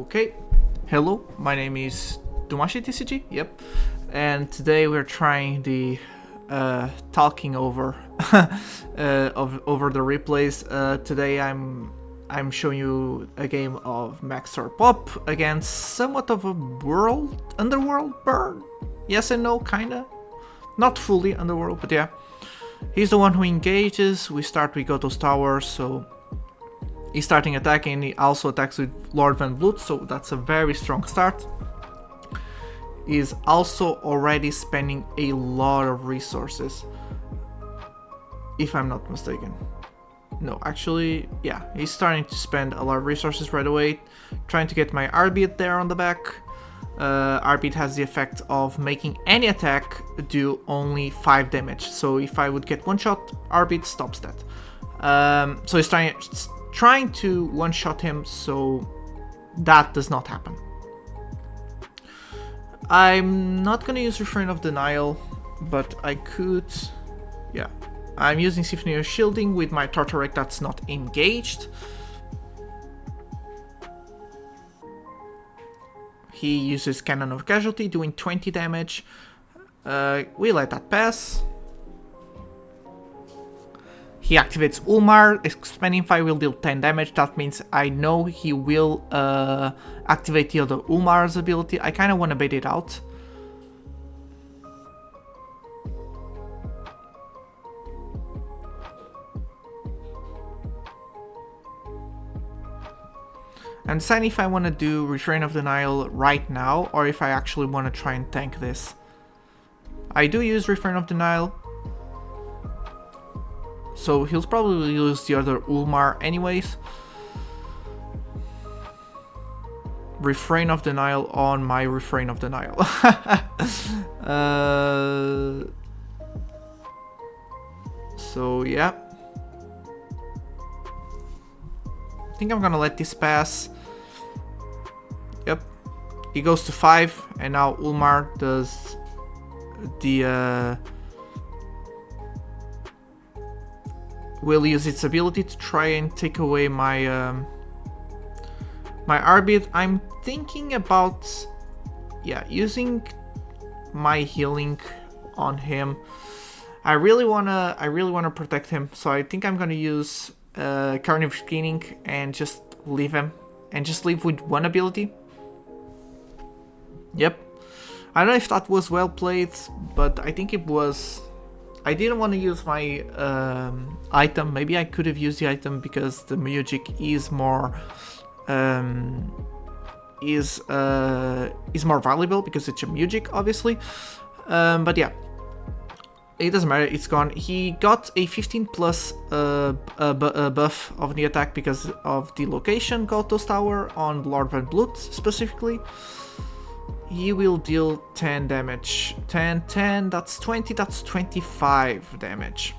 Okay, hello, my name is Dumashi TCG, yep, and today we're trying the talking over over the replays. Today I'm showing you a game of Maxar Pop against somewhat of a underworld burn. Yes and no, kinda. Not fully underworld, but yeah. He's the one who engages. We go those towers, so he's starting attacking. He also attacks with Lord Van Blood, so that's a very strong start. He's also already spending a lot of resources, if I'm not mistaken. No, actually, yeah, he's starting to spend a lot of resources right away, trying to get my Arbit there on the back. Arbit has the effect of making any attack do only 5 damage, so if I would get one shot, Arbit stops that. So he's trying to one-shot him, so that does not happen. I'm not gonna use Refrain of Denial, but I could, yeah. I'm using Symphony of Shielding with my Tartarek that's not engaged. He uses Cannon of Casualty, doing 20 damage. We let that pass. He activates Ulmar, expanding fire will deal 10 damage. That means I know he will activate the other Ulmar's ability. I kind of want to bait it out. I'm deciding if I want to do Refrain of Denial right now or if I actually want to try and tank this. I do use Refrain of Denial, so he'll probably use the other Ulmar anyways. Refrain of Denial on my Refrain of Denial. So yeah. I think I'm gonna let this pass. Yep. He goes to 5 and now Ulmar does the will use its ability to try and take away my my Arbit. I'm thinking about, yeah, using my healing on him. I really wanna protect him, so I think I'm gonna use Carnival Skinning and just leave him, and just leave with one ability. Yep. I don't know if that was well played, but I think it was. I didn't want to use my item. Maybe I could have used the item because the music is more more valuable because it's a music, obviously. But yeah, it doesn't matter. It's gone. He got a 15 plus buff of the attack because of the location Gotos Tower on Lord Van Blood specifically. He will deal 10 damage. 10, that's 20, that's 25 damage.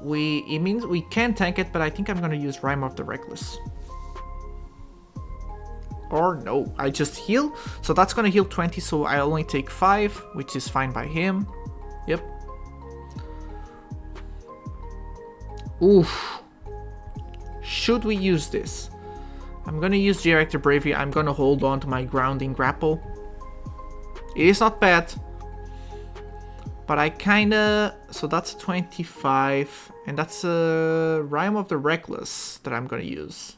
It means we can tank it, but I think I'm gonna use Rime of the Reckless. Or no, I just heal. So that's gonna heal 20, so I only take 5, which is fine by him. Yep. Oof. Should we use this? I'm gonna use Director Bravery. I'm gonna hold on to my grounding grapple. It is not bad, but I kinda, so that's 25, and that's a Rime of the Reckless that I'm gonna use.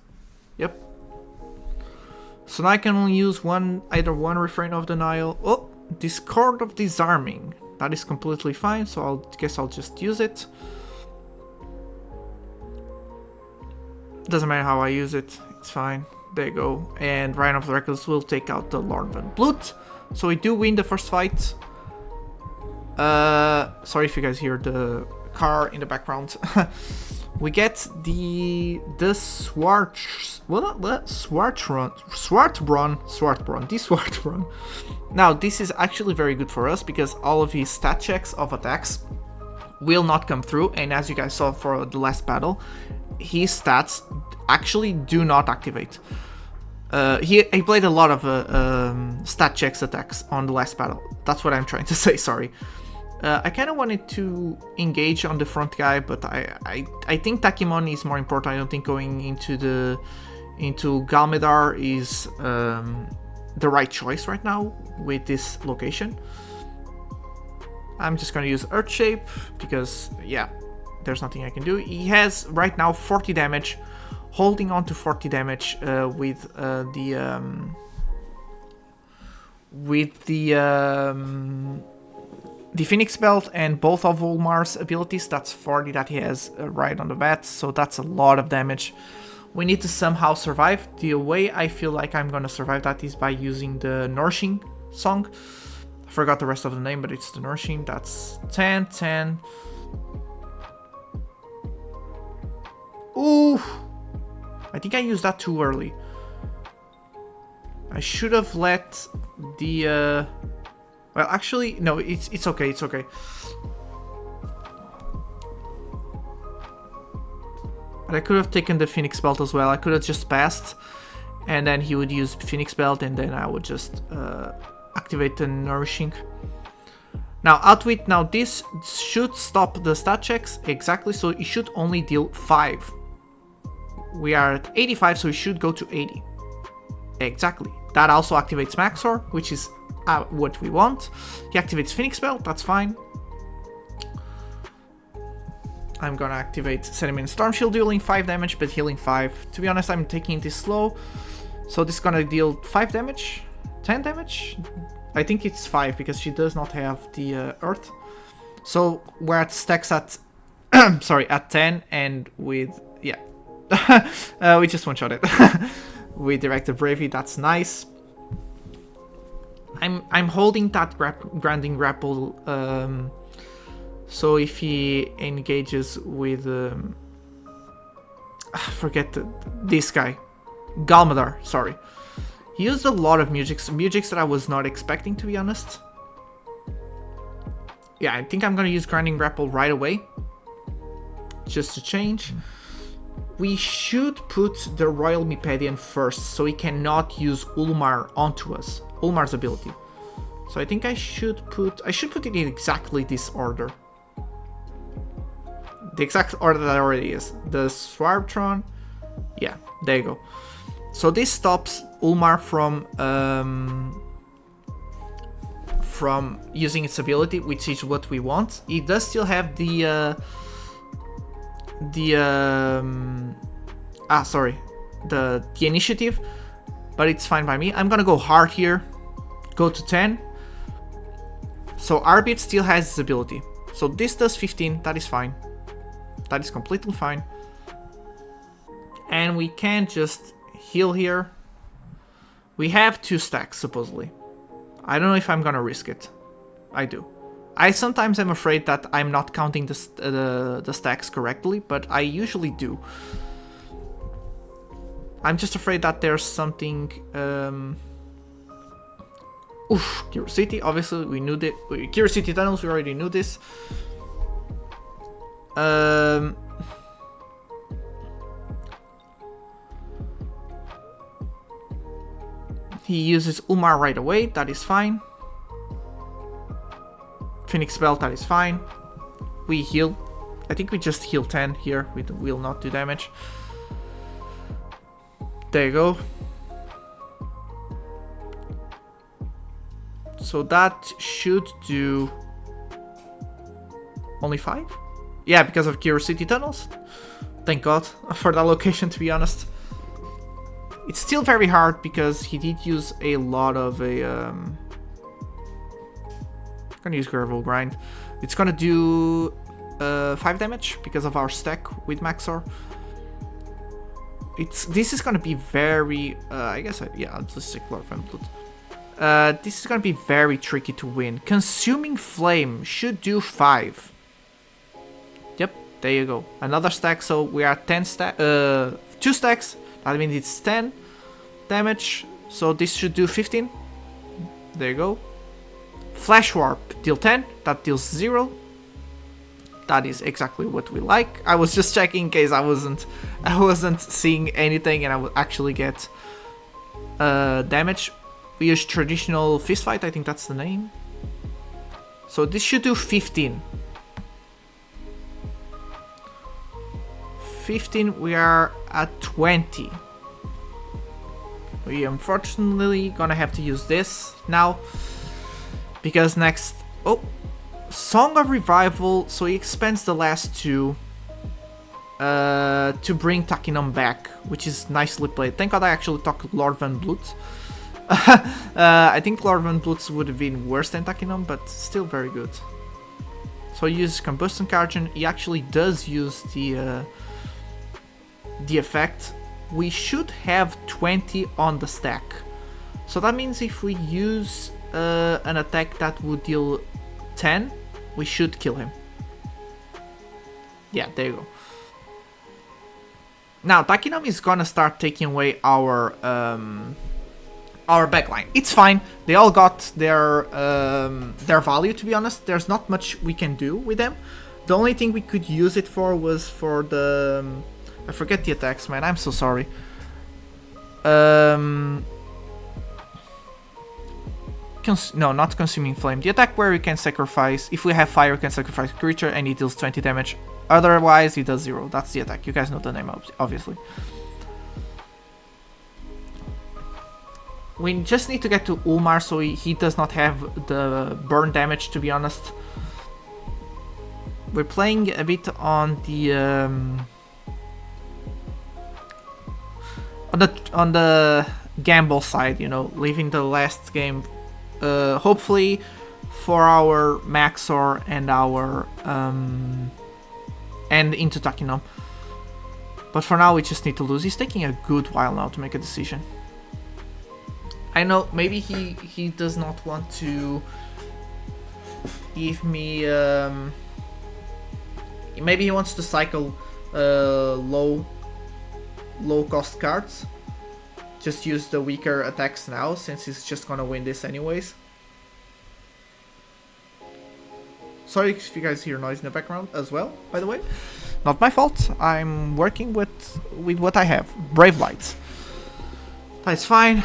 Yep. So now I can only use either one Refrain of Denial. Oh, Discord of Disarming. That is completely fine, so I guess I'll just use it. Doesn't matter how I use it, it's fine. There you go. And Rime of the Reckless will take out the Lord Van Blood. So we do win the first fight. Sorry if you guys hear the car in the background. We get the Swartbron. Now this is actually very good for us because all of his stat checks of attacks will not come through, and as you guys saw for the last battle, his stats actually do not activate. He played a lot of stat checks attacks on the last battle. That's what I'm trying to say, sorry. I kind of wanted to engage on the front guy, but I think Takemon is more important. I don't think going into Galmedar is the right choice right now with this location. I'm just gonna use Earth Shape because, yeah, there's nothing I can do. He has right now 40 damage, holding on to 40 damage with the Phoenix Belt and both of Ulmar's abilities. That's 40 that he has right on the bat, so that's a lot of damage. We need to somehow survive. The way I feel like I'm gonna survive that is by using the Nourishing song. I forgot the rest of the name, but it's the Nourishing. That's 10, 10. Ooh! I think I used that too early. I should have let the... Well, actually, no, it's okay, it's okay. But I could have taken the Phoenix Belt as well. I could have just passed, and then he would use Phoenix Belt, and then I would just activate the Nourishing. Now, Outwit, now this should stop the stat checks, exactly, so it should only deal 5. We are at 85, so it should go to 80. Exactly. That also activates Maxor, which is what we want. He activates Phoenix Belt, that's fine. I'm gonna activate Sediment Storm Shield, dealing 5 damage, but healing 5. To be honest, I'm taking this slow. So this is gonna deal 5 damage? 10 damage? I think it's 5 because she does not have the Earth. So we're at stacks at... sorry, at 10 and with... yeah. We just one-shot it. We Directed Bravery, that's nice. I'm holding that Grinding Grapple, so if he engages with forget this guy, Galmedar, sorry. He used a lot of musics that I was not expecting, to be honest. Yeah, I think I'm gonna use Grinding Grapple right away, just to change. We should put the Royal Mepedian first, so he cannot use Ulmar onto us, Ulmar's ability. So I think I should put it in exactly this order. The exact order that already is. The Swartron, yeah, there you go. So this stops Ulmar from using its ability, which is what we want. It does still have the initiative, but it's fine by me. I'm gonna go hard here, go to 10. So Arbit still has his ability. So this does 15, that is fine. That is completely fine. And we can just heal here. We have 2 stacks, supposedly. I don't know if I'm gonna risk it. I do. I sometimes am afraid that I'm not counting the stacks correctly, but I usually do. I'm just afraid that there's something... Curiosity, obviously we knew that. Curiosity Tunnels, we already knew this. He uses Ulmar right away, that is fine. Phoenix Belt, that is fine. We heal. I think we just heal 10 here. We will not do damage. There you go. So that should do only 5? Yeah, because of Curiosity Tunnels. Thank God for that location, to be honest. It's still very hard because he did use a lot of I'm gonna use Gravel Grind. It's gonna do 5 damage because of our stack with Maxor. This is gonna be very I guess yeah, I'll just take Glorifying Blood. This is gonna be very tricky to win. Consuming Flame should do 5. Yep, there you go. Another stack, so we are 10 stack 2 stacks. That means it's 10 damage. So this should do 15. There you go. Flash Warp, deal 10. That deals 0. That is exactly what we like. I was just checking in case I wasn't seeing anything and I would actually get damage. We use Traditional Fist Fight, I think that's the name. So this should do 15. 15, we are at 20. We unfortunately gonna have to use this now. Because next... Oh! Song of Revival, so he expends the last two to bring Takinom back, which is nicely played. Thank God I actually talked Lord Van Bloot. I think Lord Van Bloot would have been worse than Takinom, but still very good. So he uses Combustion Cargon. He actually does use the effect. We should have 20 on the stack. So that means if we use an attack that would deal 10, we should kill him. Yeah, there you go. Now, Takinom is gonna start taking away our backline. It's fine. They all got their value, to be honest. There's not much we can do with them. The only thing we could use it for was for the... I forget the attacks, man. I'm so sorry. No, not Consuming Flame. The attack where we can sacrifice... If we have fire, we can sacrifice a creature and it deals 20 damage. Otherwise, it does 0. That's the attack. You guys know the name, obviously. We just need to get to Ulmar so he does not have the burn damage, to be honest. We're playing a bit on the... on the gamble side, you know, leaving the last game hopefully for our Maxor and our and into Takinom. But for now we just need to lose. He's taking a good while now to make a decision. I know maybe he does not want to give me maybe he wants to cycle low cost cards. Just use the weaker attacks now, since he's just gonna win this anyways. Sorry if you guys hear noise in the background as well, by the way. Not my fault. I'm working with what I have. Brave Lights. That's fine.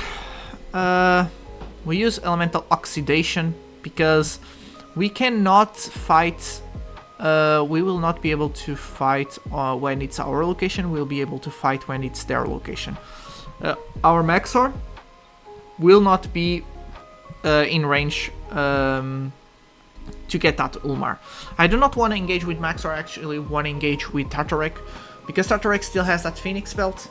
We use Elemental Oxidation because we cannot fight. We will not be able to fight when it's our location. We'll be able to fight when it's their location. Our Maxor will not be in range to get that Ulmar. I do not want to engage with Maxor, I actually want to engage with Tartarek, because Tartarek still has that Phoenix belt.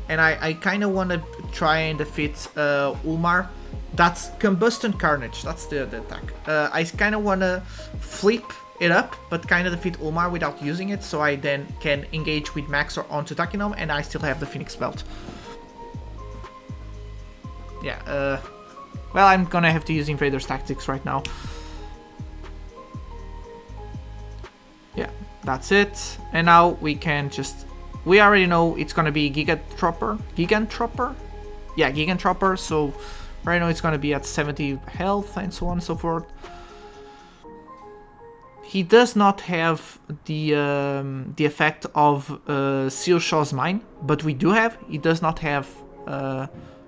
And I kind of want to try and defeat Ulmar. That's Combustion Carnage, that's the attack. I kind of want to flip it up, but kind of defeat Ulmar without using it, so I then can engage with Maxor onto Takinom, and I still have the Phoenix belt. Yeah, well, I'm gonna have to use Invader's Tactics right now. Yeah, that's it. And now we can just... We already know it's gonna be Gigantropper? Yeah, Gigantropper, so right now it's gonna be at 70 health and so on and so forth. He does not have the effect of Seal Shaw's Mine, but we do have. He does not have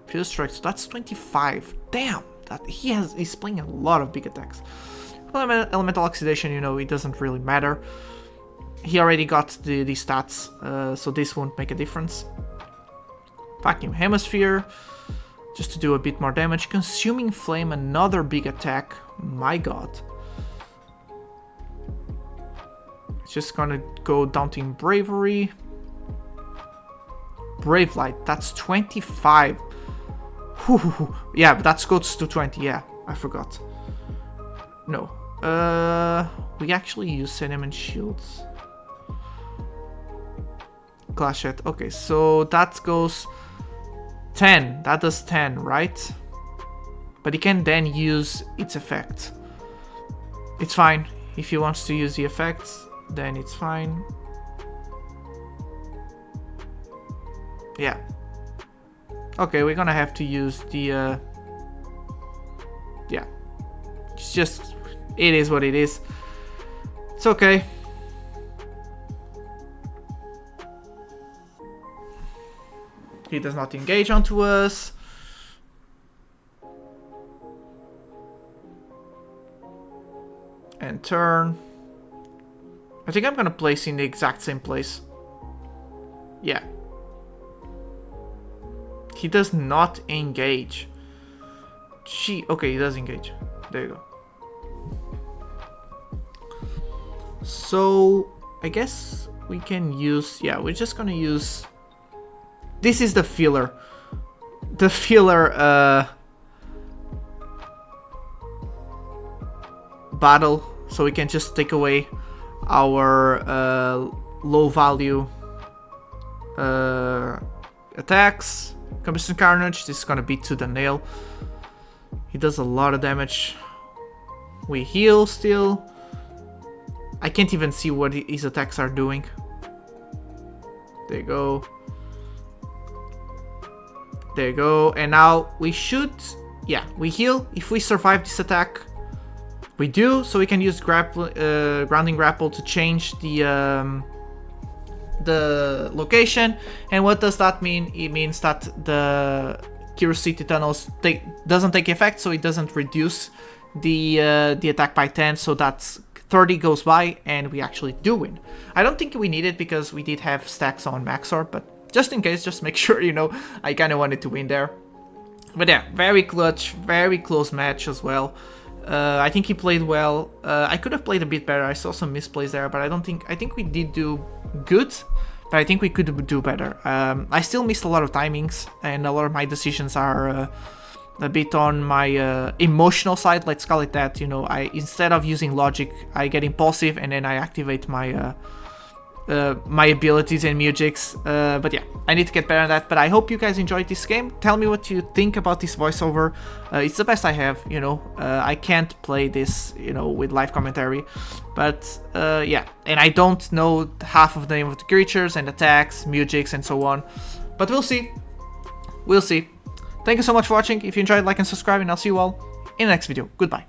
Fierce Strike, so that's 25. Damn, he's playing a lot of big attacks. Elemental Oxidation, you know, it doesn't really matter. He already got the stats, so this won't make a difference. Vacuum Hemisphere, just to do a bit more damage. Consuming Flame, another big attack. My god. Just gonna go Daunting Bravery. Brave Light, that's 25. Whew. Yeah, but that goes to 20, yeah, I forgot. No. We actually use Cinnamon Shields. Clashette, okay, so that goes 10. That does 10, right? But he can then use its effect. It's fine. If he wants to use the effects, then it's fine. Yeah. Okay, we're gonna have to use the yeah. It's just, it is what it is. It's okay. He does not engage onto us. turn. I think I'm gonna place in the exact same place. Yeah. He does not engage. Gee, okay, he does engage. There you go. So, I guess we can use... Yeah, we're just gonna use... This is the filler. The filler, battle. So we can just take away our, low value, attacks. Combustion Carnage, this is gonna be to the nail. He does a lot of damage. We heal still. I can't even see what his attacks are doing. There you go. There you go. And now we should... Yeah, we heal. If we survive this attack, we do. So we can use Grounding Grapple to change the location. And what does that mean? It means that the Curiosity Tunnels doesn't take effect, so it doesn't reduce the attack by 10, so that's 30 goes by and we actually do win. I don't think we need it because we did have stacks on Maxor, but just in case, just make sure, you know, I kind of wanted to win there. But yeah, very clutch, very close match as well. I think he played well. I could have played a bit better. I saw some misplays there, but I think we did do good, but I think we could do better. I still missed a lot of timings, and a lot of my decisions are a bit on my emotional side, let's call it that. You know, instead of using logic, I get impulsive and then I activate my my abilities and musics. But yeah, I need to get better at that. But I hope you guys enjoyed this game. Tell me what you think about this voiceover. It's the best I have, you know. I can't play this, you know, with live commentary. But yeah, and I don't know half of the name of the creatures and attacks, musics, and so on. But we'll see. We'll see. Thank you so much for watching. If you enjoyed, like and subscribe, and I'll see you all in the next video. Goodbye.